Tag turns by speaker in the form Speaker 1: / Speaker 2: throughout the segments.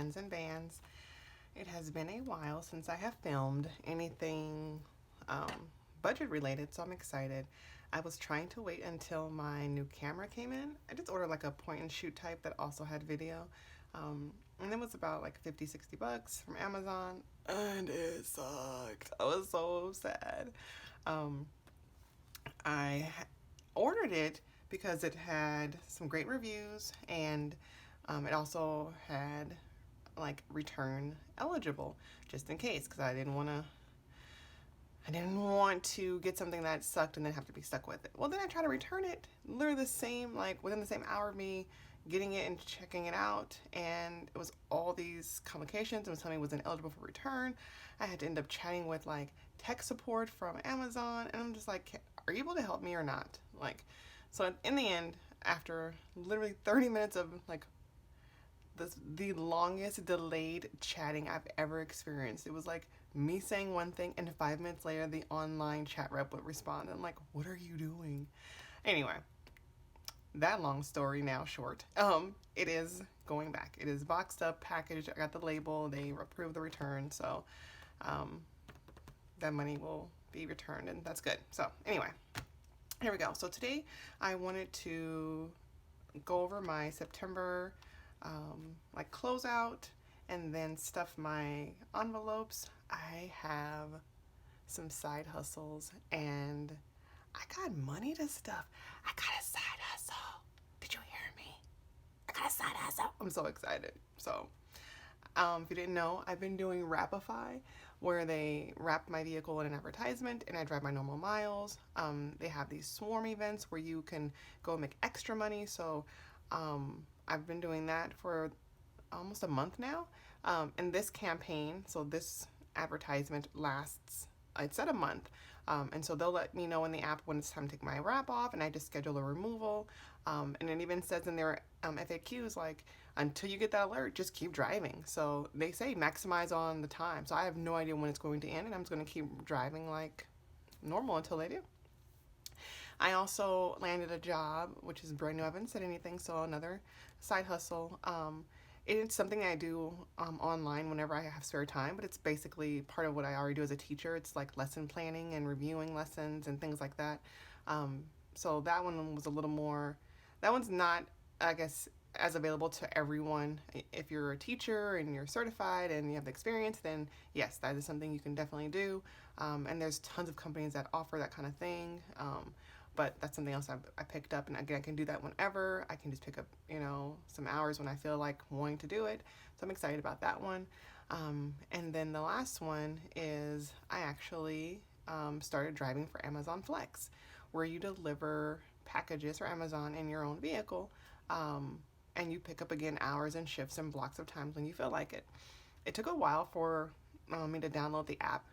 Speaker 1: Hands and Bands. It has been a while since I have filmed anything budget related, so I'm excited. I was trying to wait until my new camera came in. I just ordered like a point and shoot type that also had video. And it was about like 50-60 bucks from Amazon, and it sucked. I was so sad. I ordered it because it had some great reviews, and it also had like return eligible, just in case, because I didn't want to get something that sucked and then have to be stuck with it. Well, then I tried to return it, literally the same, like within the same hour of me getting it and checking it out, and it was all these complications. It was telling me it wasn't eligible for return. I had to end up chatting with like tech support from Amazon, and I'm just like, are you able to help me or not? Like, so in the end, after literally 30 minutes of like the longest delayed chatting I've ever experienced. It was like me saying one thing and 5 minutes later the online chat rep would respond. I'm like, what are you doing? Anyway, that long story now short. It is going back. It is boxed up, packaged. I got the label. They approved the return, so that money will be returned, and that's good. So anyway, here we go. So today I wanted to go over my September like closeout and then stuff my envelopes. I have some side hustles and I got money to stuff. I got a side hustle. Did you hear me? I got a side hustle. I'm so excited. So if you didn't know, I've been doing Rapify, where they wrap my vehicle in an advertisement and I drive my normal miles. They have these swarm events where you can go and make extra money. So I've been doing that for almost a month now. And this campaign, so this advertisement lasts, it's at a month. And so they'll let me know in the app when it's time to take my wrap off, and I just schedule a removal. And it even says in their FAQs, like, until you get that alert, just keep driving. So they say maximize on the time. So I have no idea when it's going to end, and I'm just going to keep driving like normal until they do. I also landed a job, which is brand new. I haven't said anything, so another side hustle. It's something I do online whenever I have spare time, but it's basically part of what I already do as a teacher. It's like lesson planning and reviewing lessons and things like that. So that one was a little more, that one's not, I guess, as available to everyone. If you're a teacher and you're certified and you have the experience, then yes, that is something you can definitely do. And there's tons of companies that offer that kind of thing. But that's something else I picked up, and again, I can do that whenever. I can just pick up, some hours when I feel like wanting to do it. So I'm excited about that one. And then the last one is I actually started driving for Amazon Flex, where you deliver packages for Amazon in your own vehicle, and you pick up, again, hours and shifts and blocks of times when you feel like it. It took a while for me to download the app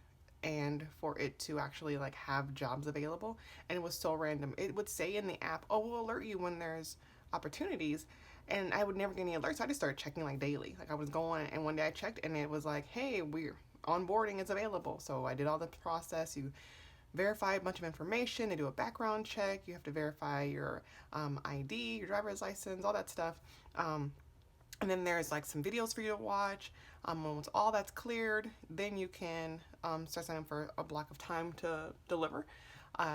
Speaker 1: and for it to actually like have jobs available, and it was so random. It would say in the app, oh, we'll alert you when there's opportunities, and I would never get any alerts. So I just started checking like daily. Like I was going, and one day I checked and it was like, hey, we're onboarding, it's available. So I did all the process. You verify a bunch of information, they do a background check, you have to verify your ID, your driver's license, all that stuff. And then there's like some videos for you to watch. Once all that's cleared, then you can start signing for a block of time to deliver.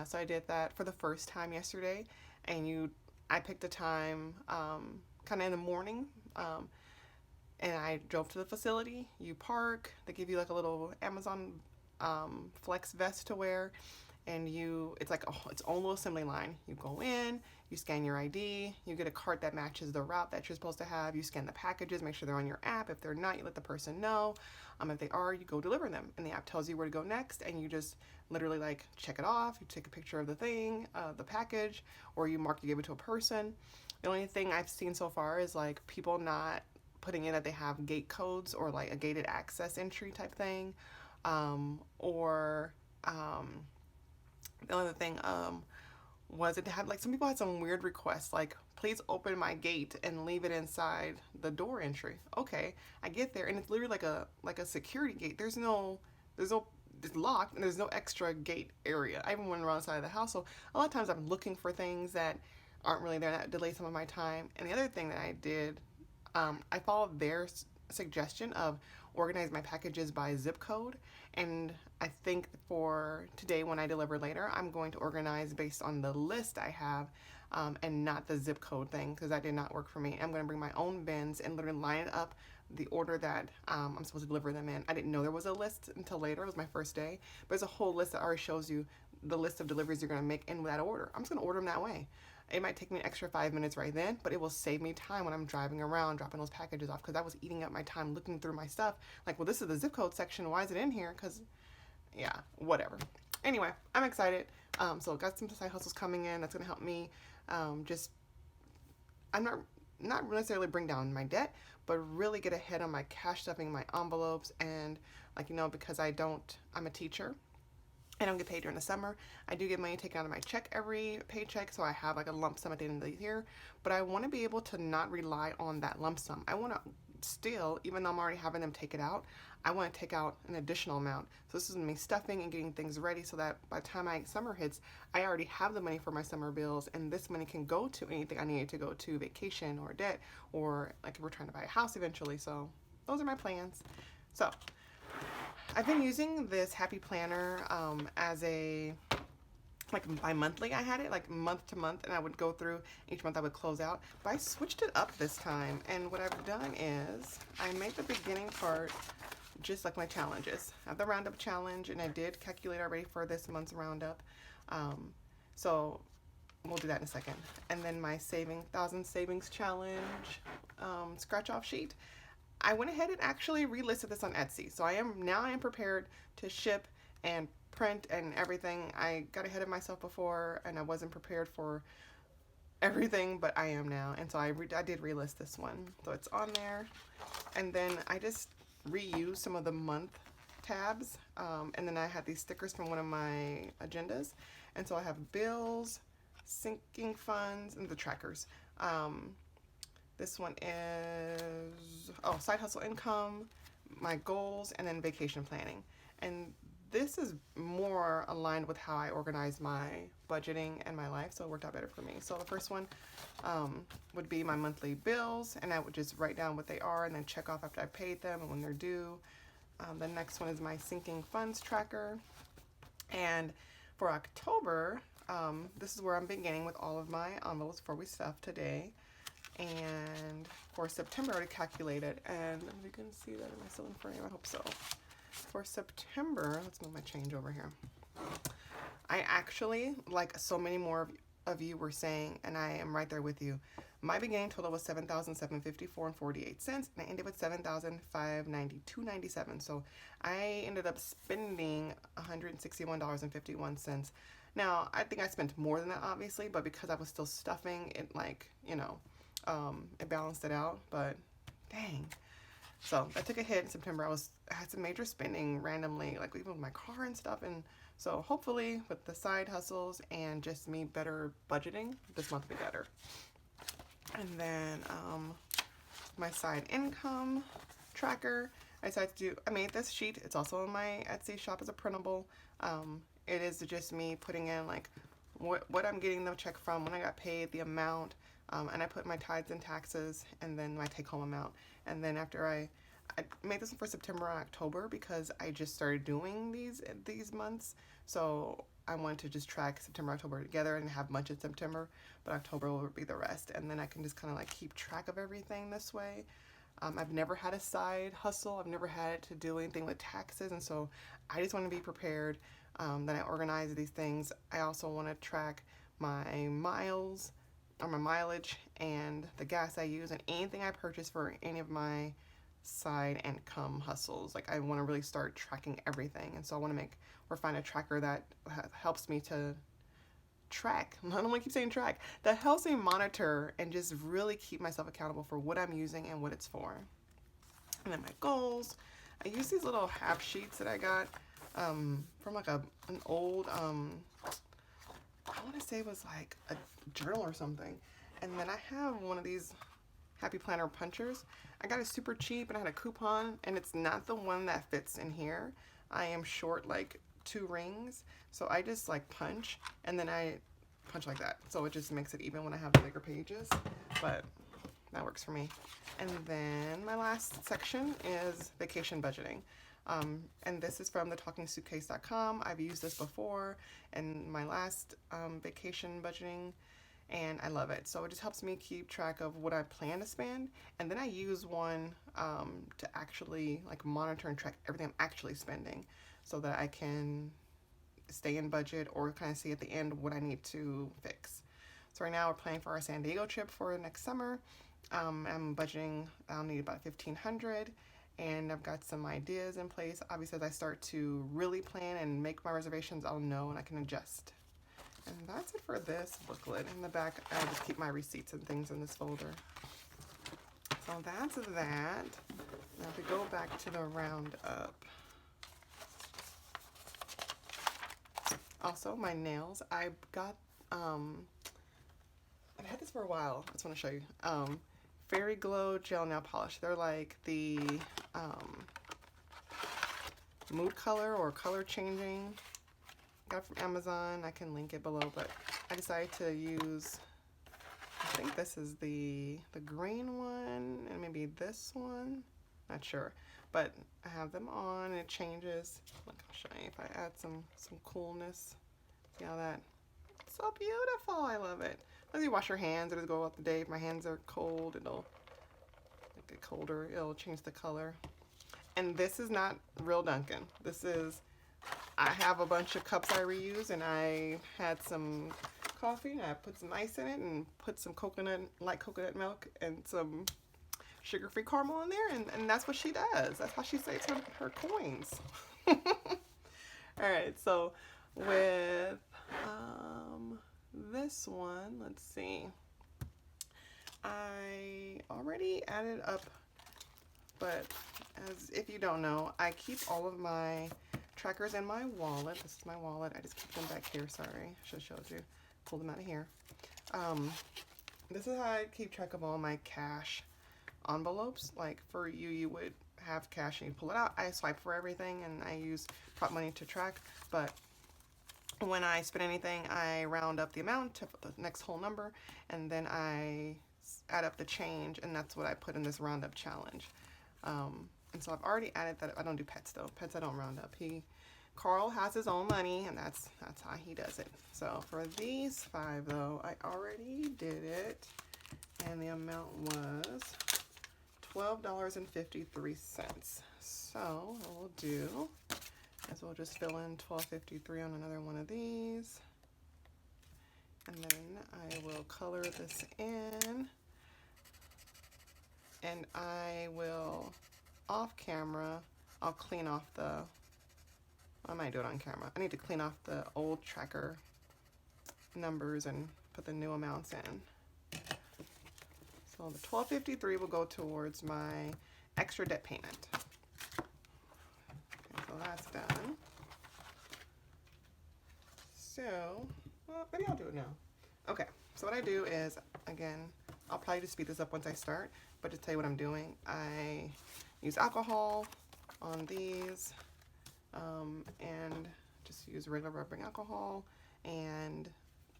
Speaker 1: So I did that for the first time yesterday, and I picked a time kind of in the morning, and I drove to the facility. You park, they give you like a little Amazon Flex vest to wear, and it's like its own little assembly line. You go in, you scan your ID, you get a cart that matches the route that you're supposed to have, you scan the packages, make sure they're on your app. If they're not, you let the person know. If they are, you go deliver them, and the app tells you where to go next, and you just literally like check it off. You take a picture of the thing, the package, or you mark you give it to a person. The only thing I've seen so far is like people not putting in that they have gate codes or like a gated access entry type thing, or the other thing was it had like some people had some weird requests like, please open my gate and leave it inside the door entry. Okay, I get there and it's literally like a security gate. There's it's locked and there's no extra gate area. I even went around the side of the house, so a lot of times I'm looking for things that aren't really there, that delay some of my time. And the other thing that I did, I followed their suggestion of organize my packages by zip code, and I think for today when I deliver later, I'm going to organize based on the list I have, and not the zip code thing, because that did not work for me. I'm going to bring my own bins and literally line it up the order that I'm supposed to deliver them in. I didn't know there was a list until later. It was my first day, but there's a whole list that already shows you the list of deliveries you're going to make in that order. I'm just going to order them that way. It might take me an extra 5 minutes right then, but it will save me time when I'm driving around dropping those packages off, because I was eating up my time looking through my stuff. Like, well, this is the zip code section. Why is it in here? Because, yeah, whatever. Anyway, I'm excited. So got some side hustles coming in. That's going to help me I'm not necessarily bring down my debt, but really get ahead on my cash stuffing, my envelopes, and like, because I'm a teacher. I don't get paid during the summer. I do get money taken out of my check every paycheck, so I have like a lump sum at the end of the year, but I want to be able to not rely on that lump sum. I want to still, even though I'm already having them take it out, I want to take out an additional amount. So this is me stuffing and getting things ready so that by the time summer hits, I already have the money for my summer bills, and this money can go to anything I need to go to, vacation or debt, or like if we're trying to buy a house eventually. So those are my plans. So I've been using this Happy Planner as a, like bi-monthly. I had it like month to month, and I would go through each month. I would close out, but I switched it up this time, and what I've done is I made the beginning part just like my challenges. I have the roundup challenge, and I did calculate already for this month's roundup, so we'll do that in a second. And then my 1,000 savings challenge scratch off sheet. I went ahead and actually relisted this on Etsy, so I am prepared to ship and print and everything. I got ahead of myself before, and I wasn't prepared for everything, but I am now, and so I did relist this one, so it's on there. And then I just reused some of the month tabs, and then I had these stickers from one of my agendas, and so I have bills, sinking funds, and the trackers. This one is, side hustle income, my goals, and then vacation planning. And this is more aligned with how I organize my budgeting and my life, so it worked out better for me. So the first one would be my monthly bills, and I would just write down what they are and then check off after I paid them and when they're due. The next one is my sinking funds tracker. And for October, this is where I'm beginning with all of my envelopes before we stuff today. And for September, I already calculated, and you can see that. Am I still in frame? I hope so. For September, let's move my change over here. I actually, like so many more of you were saying, and I am right there with you, my beginning total was $7,754.48, and I ended with $7,592.97. So I ended up spending $161.51. Now, I think I spent more than that, obviously, but because I was still stuffing it, like, it balanced it out, but dang. So I took a hit in September. I had some major spending randomly, like even with my car and stuff, and so hopefully with the side hustles and just me better budgeting, this month will be better. And then my side income tracker, I made this sheet. It's also in my Etsy shop as a printable. It is just me putting in like what I'm getting the check from, when I got paid, the amount, and I put my tithes and taxes, and then my take-home amount. And then after I made this one for September and October because I just started doing these months, so I wanted to just track September, October together and have much in September, but October will be the rest, and then I can just kind of like keep track of everything this way. I've never had a side hustle. I've never had to do anything with taxes, and so I just want to be prepared that I organize these things. I also want to track my miles, or my mileage, and the gas I use, and anything I purchase for any of my side income hustles. Like, I want to really start tracking everything, and so I want to find a tracker that helps me to track. I don't want to keep saying track. That helps me monitor and just really keep myself accountable for what I'm using and what it's for. And then my goals. I use these little half sheets that I got from like an old I want to say it was like a journal or something. And then I have one of these Happy Planner punchers. I got it super cheap, and I had a coupon, and it's not the one that fits in here. I am short like 2 rings, so I just like punch, and then I punch like that. So it just makes it even when I have the bigger pages. But That works for me. And then my last section is vacation budgeting. And this is from thetalkingsuitcase.com. I've used this before in my last vacation budgeting, and I love it. So it just helps me keep track of what I plan to spend, and then I use one to actually like monitor and track everything I'm actually spending, so that I can stay in budget or kind of see at the end what I need to fix. So right now we're planning for our San Diego trip for next summer. I'm budgeting, I'll need about $1,500, and I've got some ideas in place. Obviously, as I start to really plan and make my reservations, I'll know and I can adjust. And that's it for this booklet. In the back, I just keep my receipts and things in this folder. So that's that. Now if we go back to the roundup. Also, my nails. I got, I've had this for a while. I just want to show you. Fairy Glow Gel Nail Polish. They're like the mood color or color changing. Got it from Amazon. I can link it below, but I decided to use, I think this is the green one and maybe this one. Not sure, but I have them on and it changes. Look, I'll show you if I add some coolness. See how that, so beautiful. I love it. As you wash your hands, it'll go out the day. If my hands are cold, it'll get colder. It'll change the color. And this is not real Dunkin'. This is, I have a bunch of cups I reuse, and I had some coffee, and I put some ice in it, and put some light coconut milk, and some sugar-free caramel in there, and that's what she does. That's how she saves her coins. All right, so with this one, let's see. I already added up, but as if you don't know, I keep all of my trackers in my wallet. This is my wallet. I just keep them back here. Sorry, I should have showed you. Pull them out of here. This is how I keep track of all my cash envelopes. Like for you, you would have cash and you pull it out. I swipe for everything and I use prop money to track, but when I spend anything, I round up the amount to the next whole number, and then I add up the change, and that's what I put in this roundup challenge. And so I've already added that. I don't do pets though. Pets I don't round up. Carl has his own money, and that's how he does it. So for these 5 though, I already did it, and the amount was $12.53. So what we'll do is we'll just fill in $12.53 on another one of these, and then I will color this in, and I will, off camera, I'll clean off the, I might do it on camera. I need to clean off the old tracker numbers and put the new amounts in. So the $12.53 will go towards my extra debt payment. So that's done. So, well, maybe I'll do it now. Okay, so what I do is, again, I'll probably just speed this up once I start, but to tell you what I'm doing, I use alcohol on these, and just use regular rubbing alcohol and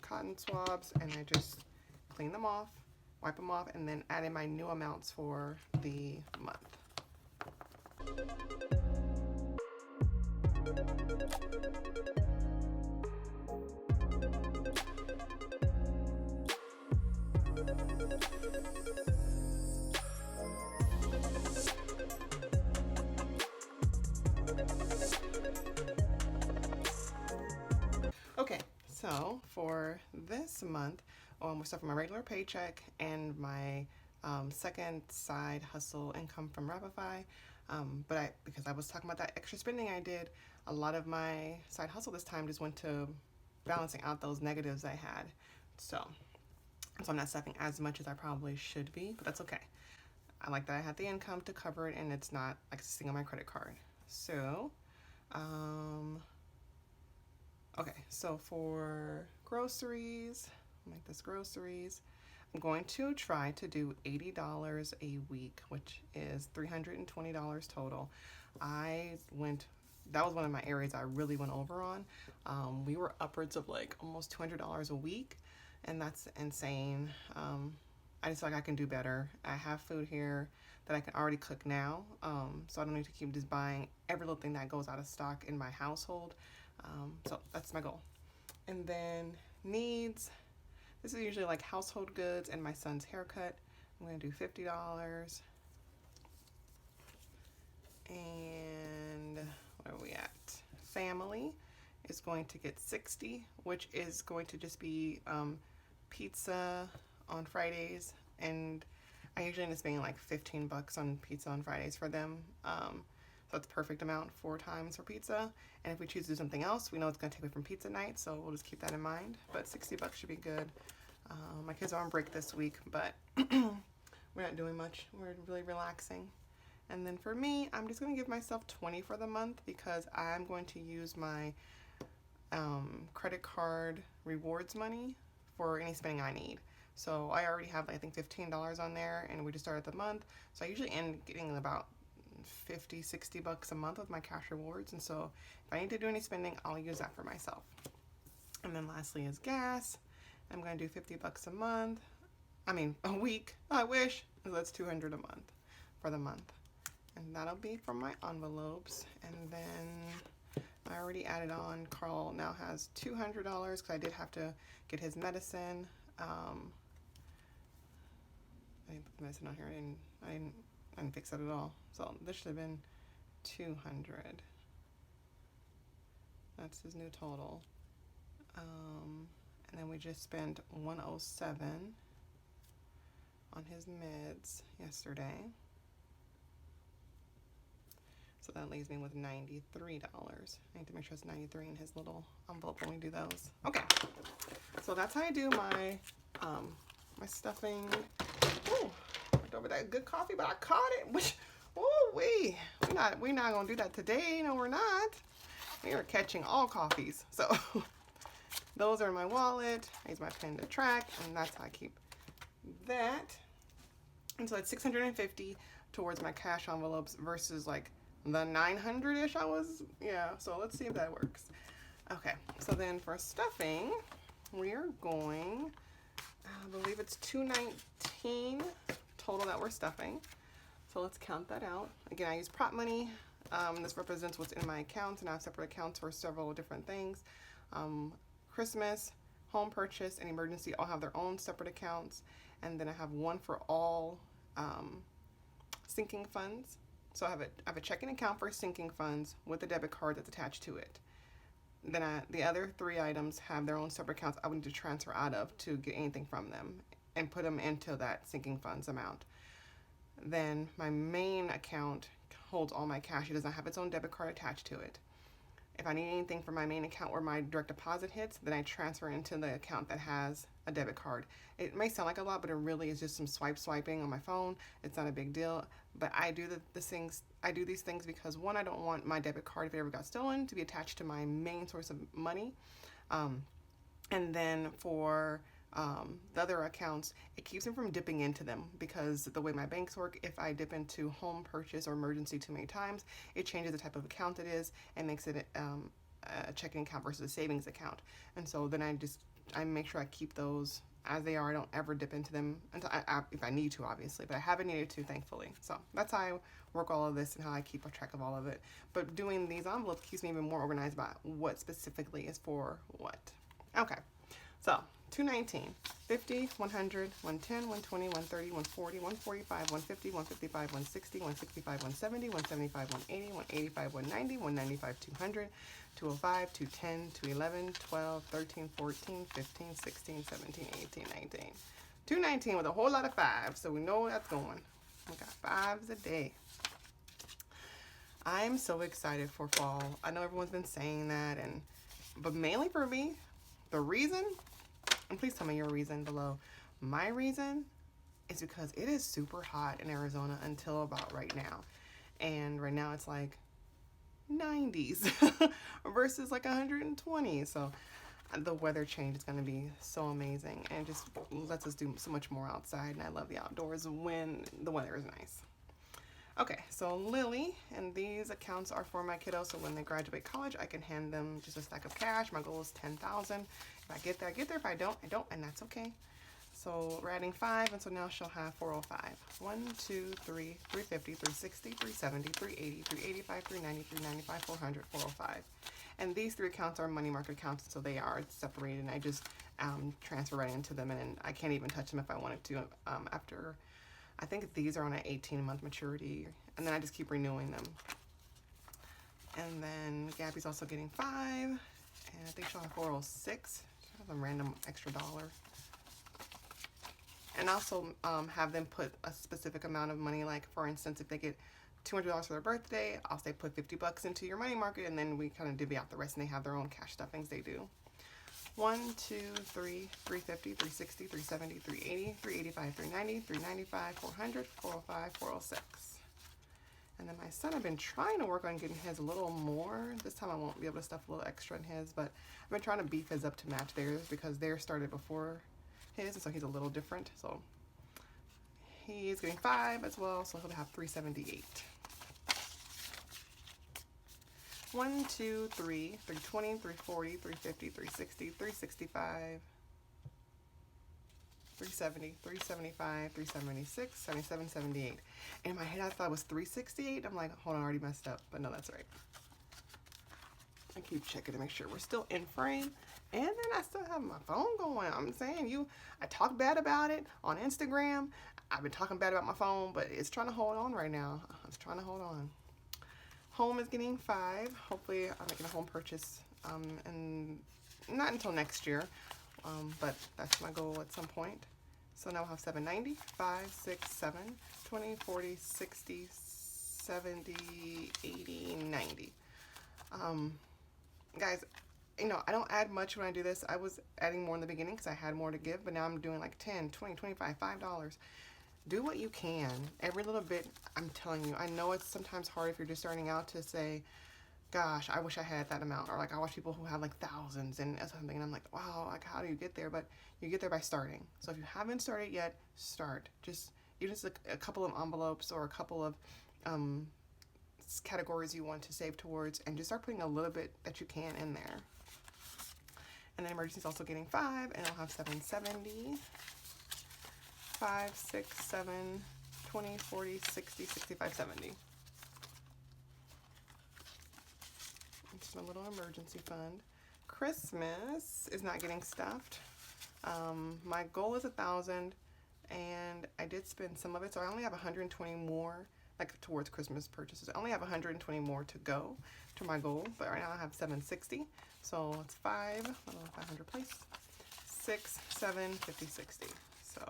Speaker 1: cotton swabs, and I just clean them off, wipe them off, and then add in my new amounts for the month. Okay, so for this month, we'll start from my regular paycheck and my second side hustle income from Shopify. But because I was talking about that extra spending I did, a lot of my side hustle this time just went to balancing out those negatives I had. So I'm not saving as much as I probably should be, but that's okay. I like that I had the income to cover it and it's not like sitting on my credit card. So, okay, so for groceries, I'll make this groceries. I'm going to try to do $80 a week, which is $320 total. That was one of my areas I really went over on. We were upwards of like almost $200 a week, and that's insane. I just feel like I can do better. I have food here that I can already cook now, so I don't need to keep just buying every little thing that goes out of stock in my household. So that's my goal. And then needs, this is usually like household goods and my son's haircut. I'm gonna do $50. And where are we at? Family is going to get 60, which is going to just be pizza on Fridays, and I usually end up spending like $15 on pizza on Fridays for them. So that's the perfect amount, 4 times for pizza. And if we choose to do something else, we know it's gonna take away from pizza night, so we'll just keep that in mind. But $60 should be good. My kids are on break this week, but we're not doing much. We're really relaxing. And then for me, I'm just gonna give myself 20 for the month because I'm going to use my credit card rewards money for any spending I need. So I already have, I think, $15 on there, and we just started the month. So I usually end getting about $50-$60 a month with my cash rewards. And so if I need to do any spending, I'll use that for myself. And then lastly is gas. I'm going to do $50 a month. I mean, a week. I wish. So that's $200 a month for the month. And that'll be for my envelopes. And then I already added on, Carl now has $200 because I did have to get his medicine. I didn't put the medicine on here. I didn't fix it at all. So this should have been 200. That's his new total. And then we just spent 107 on his meds yesterday. So that leaves me with $93. I need to make sure it's 93 in his little envelope when we do those. Okay, so that's how I do my my stuffing. Ooh, went over that good coffee, but I caught it. Which, ooh wee, we're not gonna do that today. No, we're not. We are catching all coffees. So those are in my wallet. I use my pen to track, and that's how I keep that. And so it's $650 towards my cash envelopes versus like the 900-ish I was, yeah, so let's see if that works. Okay, so then for stuffing, we are going, I believe it's $219 total that we're stuffing. So let's count that out. Again, I use prop money. This represents what's in my accounts, and I have separate accounts for several different things. Christmas, home purchase, and emergency all have their own separate accounts. And then I have one for all sinking funds. So I have a checking account for sinking funds with a debit card that's attached to it. Then the other 3 items have their own separate accounts I would need to transfer out of to get anything from them and put them into that sinking funds amount. Then my main account holds all my cash. It does not have its own debit card attached to it. If I need anything from my main account where my direct deposit hits, then I transfer into the account that has a debit card. It may sound like a lot, but it really is just some swiping on my phone. It's not a big deal. But I do these things because, one, I don't want my debit card, if it ever got stolen, to be attached to my main source of money. And then for the other accounts, it keeps me from dipping into them because the way my banks work, if I dip into home purchase or emergency too many times, it changes the type of account it is and makes it a checking account versus a savings account. And so then I make sure I keep those as they are. I don't ever dip into them until if I need to, obviously, but I haven't needed to, thankfully. So that's how I work all of this and how I keep a track of all of it. But doing these envelopes keeps me even more organized about what specifically is for what. Okay, so $219, $50, $100, $110, $120, $130, $140, $145, $150, $155, $160, $165, $170, $175, $180, $185, $190, $195, $200, $205, $210, $211, $12, $13, $14, $15, $16, $17, $18, $19. $219 with a whole lot of 5s, so we know where that's going. We got 5s a day. I'm so excited for fall. I know everyone's been saying that, but mainly for me, the reason, and please tell me your reason below. My reason is because it is super hot in Arizona until about right now. And right now it's like 90s versus like 120. So the weather change is going to be so amazing and it just lets us do so much more outside. And I love the outdoors when the weather is nice. Okay, so Lily, and these accounts are for my kiddos, so when they graduate college, I can hand them just a stack of cash. My goal is $10,000. If I get there, I get there. If I don't, I don't, and that's okay. So we're adding 5, and so now she'll have 405. 1, 2, 3, 350, 360, 370, 380, 385, 390, 395, 400, 405. And these 3 accounts are money market accounts, so they are separated, and I just transfer right into them, and I can't even touch them if I wanted to after, I think these are on an 18-month maturity, and then I just keep renewing them. And then Gabby's also getting 5, and I think she'll have 406. She has a random extra dollar. And also have them put a specific amount of money, like for instance, if they get $200 for their birthday, I'll say put 50 bucks into your money market, and then we kind of divvy out the rest, and they have their own cash stuffings they do. 1, 2, 3, 350, 360, 370, 380, 385, 390, 395, 400, 405, 406. And then my son, I've been trying to work on getting his a little more. This time I won't be able to stuff a little extra in his, but I've been trying to beef his up to match theirs because theirs started before his, and so he's a little different. So he's getting 5 as well, so he'll have 378. 1, 2, 3, 320, 340, 350, 360, 365, 370, 375, 376, 77, 78. In my head I thought it was 368. I'm like, hold on, I already messed up, but no, that's right. I keep checking to make sure we're still in frame. And then I still have my phone going. I'm saying I talk bad about it on Instagram. I've been talking bad about my phone, but it's trying to hold on right now. It's trying to hold on. Home is getting 5. Hopefully I'm making a home purchase and not until next year, but that's my goal at some point. So now we'll have 790, 5, 6, 7, 20, 40, 60, 70, 80, 90. Guys, you know, I don't add much when I do this. I was adding more in the beginning because I had more to give, but now I'm doing like 10, 20, 25, $5. Do what you can. Every little bit, I'm telling you. I know it's sometimes hard if you're just starting out to say, gosh, I wish I had that amount. Or like I watch people who have like thousands and something, and I'm like, wow, like how do you get there? But you get there by starting. So if you haven't started yet, start. Just even just a couple of envelopes or a couple of categories you want to save towards, and just start putting a little bit that you can in there. And then emergency is also getting 5, and I'll have 770. 5, 6, 7, 20, 40, 60, 65, 70. Just a little emergency fund. Christmas is not getting stuffed. My goal is 1,000, and I did spend some of it, so I only have 120 more, like towards Christmas purchases. I only have 120 more to go to my goal, but right now I have 760. So it's 5, 500 place, 6, 7, 50, 60. So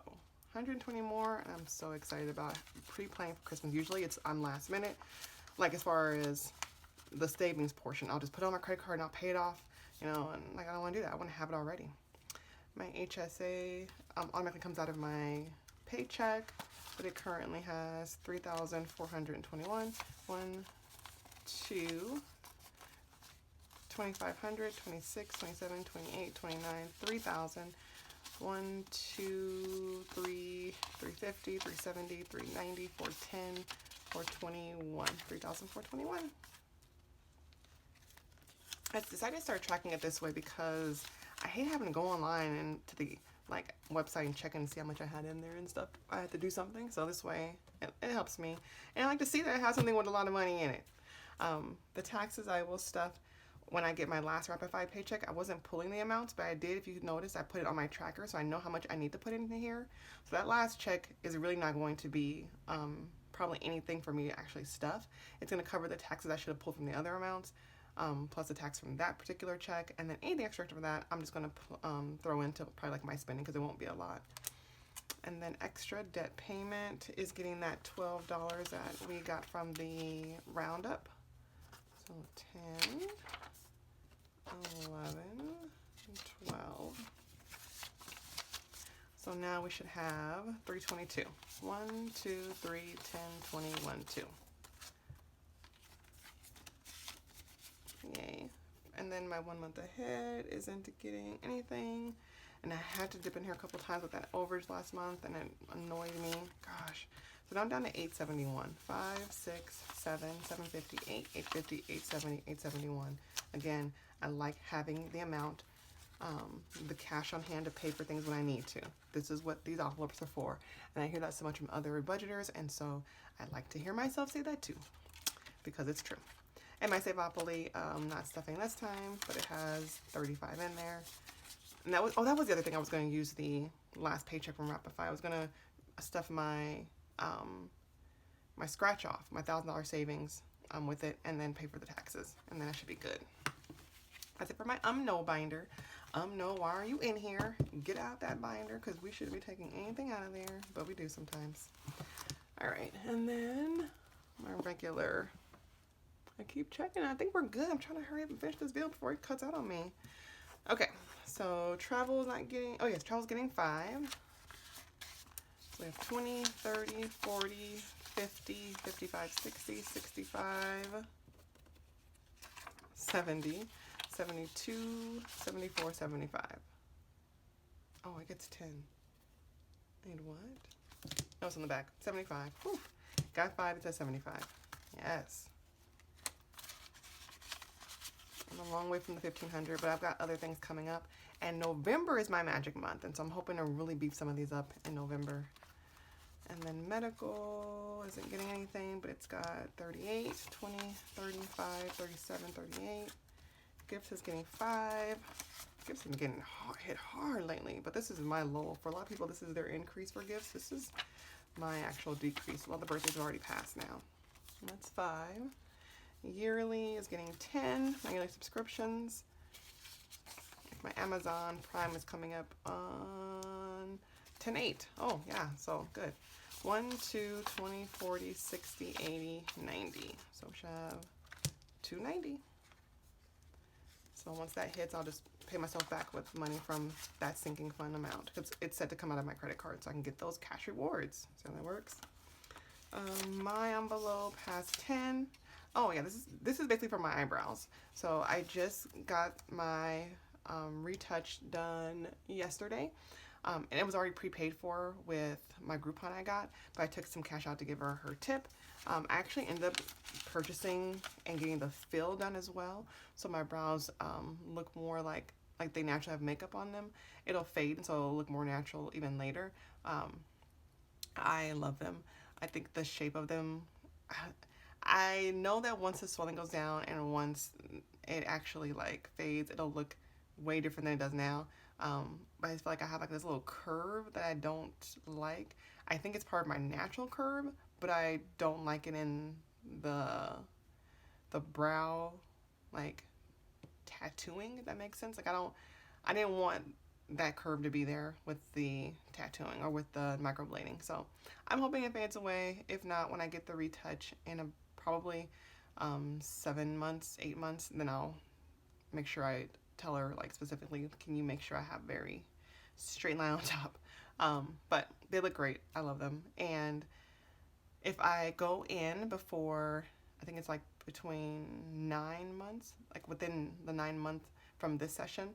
Speaker 1: 120 more, and I'm so excited about pre-planning for Christmas. Usually it's on last minute, like as far as the savings portion. I'll just put it on my credit card and I'll pay it off, you know, and like I don't want to do that. I want to have it already. My HSA automatically comes out of my paycheck, but it currently has 3,421. 1, 2, 2,500, 26, 27, 28, 29, 3,000. 1, 2, 3, 350, 370, 390, 410, 421, 3,421. I decided to start tracking it this way because I hate having to go online and to the like website and check and see how much I had in there and stuff. I had to do something, so this way it helps me. And I like to see that I have something with a lot of money in it. The taxes I will stuff when I get my last Rapid paycheck. I wasn't pulling the amounts, but I did. If you notice, I put it on my tracker, so I know how much I need to put in here. So that last check is really not going to be probably anything for me to actually stuff. It's going to cover the taxes I should have pulled from the other amounts, plus the tax from that particular check, and then anything extra for that, I'm just going to throw into probably like my spending because it won't be a lot. And then extra debt payment is getting that $12 that we got from the roundup. So 10. 11, 12. So now we should have 322. 1, 2, 3, 10, 20, 1, 2. Yay. And then my 1 month ahead isn't getting anything. And I had to dip in here a couple times with that overage last month, and it annoyed me. Gosh. So now I'm down to 871. 5, 6, 7, 750, 8, 850, 870, 871. Again, I like having the amount the cash on hand to pay for things when I need to. This is what these envelopes are for. And I hear that so much from other budgeters, and so I'd like to hear myself say that too, because it's true. And my Saveopoly, not stuffing this time, but it has 35 in there. And that was, oh, that was the other thing. I was going to use the last paycheck from Rapify. I was going to stuff my my scratch off, my $1,000 savings with it, and then pay for the taxes, and then I should be good. That's it for my no binder. No, why are you in here? Get out that binder, because we shouldn't be taking anything out of there, but we do sometimes. All right, and then my regular, I keep checking. I think we're good. I'm trying to hurry up and finish this video before it cuts out on me. Okay, so travel is not getting, oh yes, travel's getting 5. So we have 20, 30, 40, 50, 55, 60, 65, 70, 72, 74, 75. Oh, it gets 10. And what? No, it's on the back. 75. Whew. Got 5, it says 75. Yes. I'm a long way from the 1500, but I've got other things coming up. And November is my magic month, and so I'm hoping to really beef some of these up in November. And then medical isn't getting anything, but it's got 38, 20, 35, 37, 38. Gifts is getting 5. Gifts have been getting hit hard lately, but this is my low. For a lot of people, this is their increase for gifts. This is my actual decrease. Well, the birthdays have already passed now. And that's 5. Yearly is getting 10. My yearly subscriptions. My Amazon Prime is coming up on 10/8. Oh, yeah, so good. 1, 2, 20, 40, 60, 80, 90. So we should have 290. So once that hits, I'll just pay myself back with money from that sinking fund amount. It's set to come out of my credit card so I can get those cash rewards. So that works. My envelope has 10. Oh yeah, this is basically for my eyebrows. So I just got my retouch done yesterday. And it was already prepaid for with my Groupon I got, but I took some cash out to give her tip. I actually ended up purchasing and getting the fill done as well, so my brows look more like they naturally have makeup on them. It'll fade, and so it'll look more natural even later. I love them. I think the shape of them, I know that once the swelling goes down and once it actually like fades, it'll look way different than it does now. But I feel like I have like this little curve that I don't like. I think it's part of my natural curve, but I don't like it in the brow like tattooing, if that makes sense. Like I didn't want that curve to be there with the tattooing or with the microblading. So I'm hoping it fades away. If not, when I get the retouch in probably 7 months, 8 months, then I'll make sure I tell her like specifically, can you make sure I have very straight line on top. But they look great. I love them. And if I go in before, I think it's like between 9 months, like within the 9 months from this session,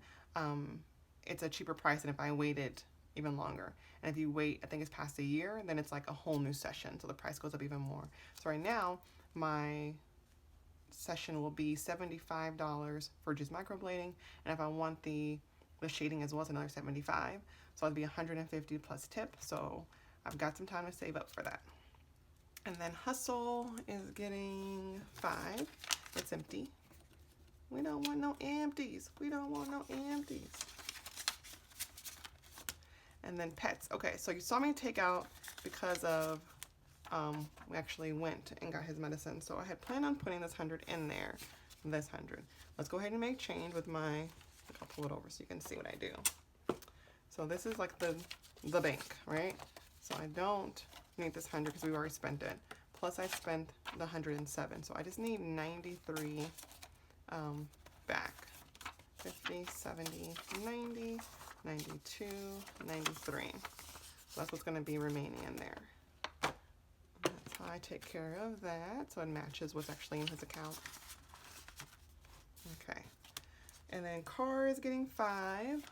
Speaker 1: it's a cheaper price than if I waited even longer. And if you wait, I think it's past a year, then it's like a whole new session, so the price goes up even more. So right now, my session will be $75 for just microblading, and if I want the shading as well, it's another $75. So it'll be $150 plus tip. So I've got some time to save up for that. And then Hustle is getting 5. It's empty. We don't want no empties. We don't want no empties. And then Pets. Okay, so you saw me take out because of we actually went and got his medicine. So I had planned on putting this 100 in there. This 100. Let's go ahead and make change with my, I'll pull it over so you can see what I do. So this is like the bank, right? So I don't need this 100 because we've already spent it. Plus I spent the 107. So I just need 93 back. 50, 70, 90, 92, 93. So that's what's going to be remaining in there. That's how I take care of that. So it matches what's actually in his account. Okay. And then car is getting 5.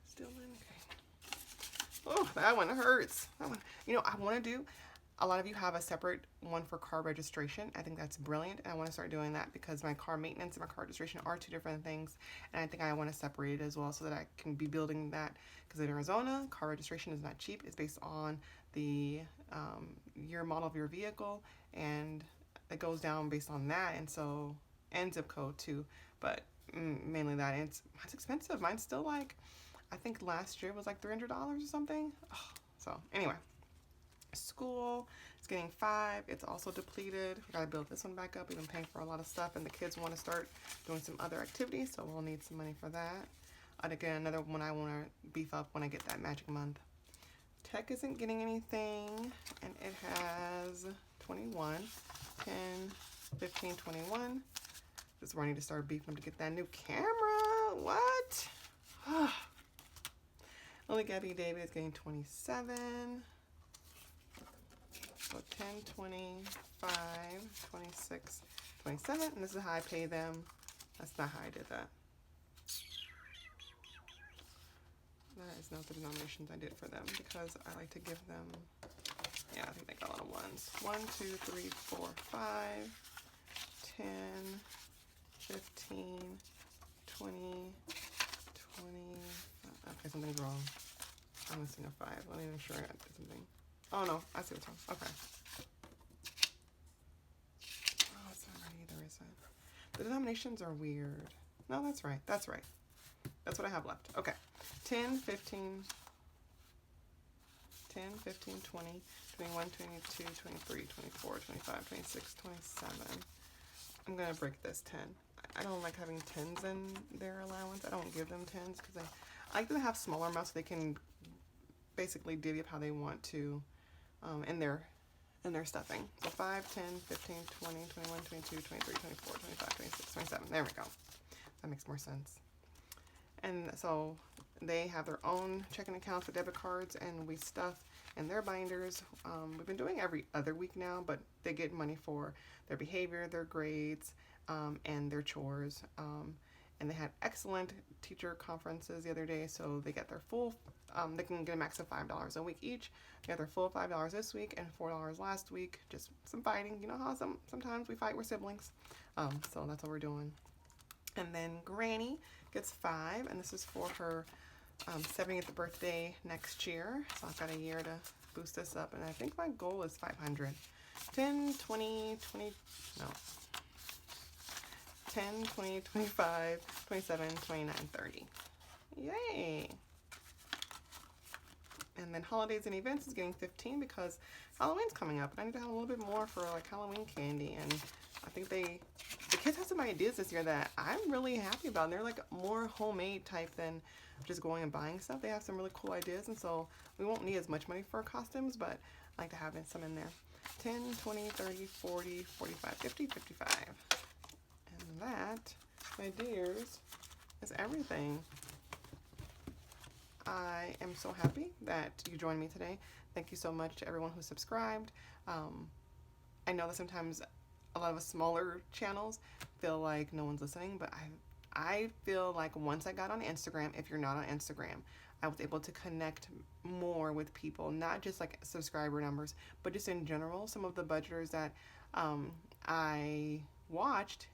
Speaker 1: Still in. Okay. Oh, that one hurts. That one. You know, I want to do, A lot of you have a separate one for car registration. I think that's brilliant. And I want to start doing that because my car maintenance and my car registration are two different things. And I think I want to separate it as well so that I can be building that. Because in Arizona, car registration is not cheap. It's based on the year model of your vehicle, and it goes down based on that. And so, and zip code too. But mainly that. And it's expensive. Mine's still like, I think last year was like $300 or something. Oh, so anyway. School is getting 5. It's also depleted. We gotta build this one back up. We've been paying for a lot of stuff, and the kids want to start doing some other activities, so we'll need some money for that. And again, another one I want to beef up when I get that magic month. Tech isn't getting anything, and it has 21, 10, 15, 21. This is where I need to start beefing up to get that new camera. What? Only Gabby David is getting 27. So 10, 25, 26, 27, and this is how I pay them. That's not how I did that. That is not the denominations I did for them because I like to give them, yeah, I think they got a lot of ones. 1, 2, 3, 4, 5, 10, 15, 20, 20. Okay, something's wrong. I'm missing a 5. Let me make sure I did something. Oh no, I see what's wrong. Okay. Oh, it's not right either, is it? The denominations are weird. No, that's right. That's right. That's what I have left. Okay. 10, 15, 10, 15, 20, 21, 22, 23, 24, 25, 26, 27. I'm going to break this 10. I don't like having 10s in their allowance. I don't give them 10s because I like them to have smaller amounts so they can basically divvy up how they want to in their stuffing. So 5, 10, 15, 20, 21, 22, 23, 24, 25, 26, 27. There we go. That makes more sense. And so they have their own checking accounts with debit cards, and we stuff in their binders. We've been doing every other week now, but they get money for their behavior, their grades, and their chores. And they had excellent teacher conferences the other day, so they get their full, they can get a max of $5 a week each. They got their full $5 this week and $4 last week. Just some fighting. You know how sometimes we fight, we're siblings. So that's what we're doing. And then Granny gets 5, and this is for her 70th birthday next year. So I've got a year to boost this up, and I think my goal is 500. 10, 20, 20, no. 10, 20, 25, 27, 29, 30. Yay! And then holidays and events is getting 15 because Halloween's coming up, and I need to have a little bit more for like Halloween candy. And I think the kids have some ideas this year that I'm really happy about. And they're like more homemade type than just going and buying stuff. They have some really cool ideas, and so we won't need as much money for costumes, but I like to have some in there. 10, 20, 30, 40, 45, 50, 55. And that, my dears, is everything. I am so happy that you joined me today. Thank you so much to everyone who subscribed. I know that sometimes a lot of smaller channels feel like no one's listening, but I feel like once I got on Instagram, if you're not on Instagram, I was able to connect more with people, not just like subscriber numbers, but just in general. Some of the budgeters that I watched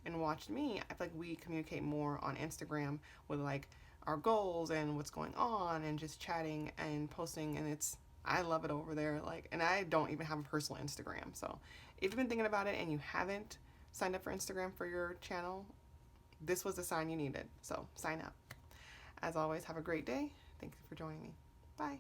Speaker 1: me, I feel like we communicate more on Instagram with like our goals and what's going on and just chatting and posting, and I love it over there. Like, and I don't even have a personal Instagram. So if you've been thinking about it and you haven't signed up for Instagram for your channel, this was the sign you needed. So sign up. As always, have a great day. Thank you for joining me. Bye.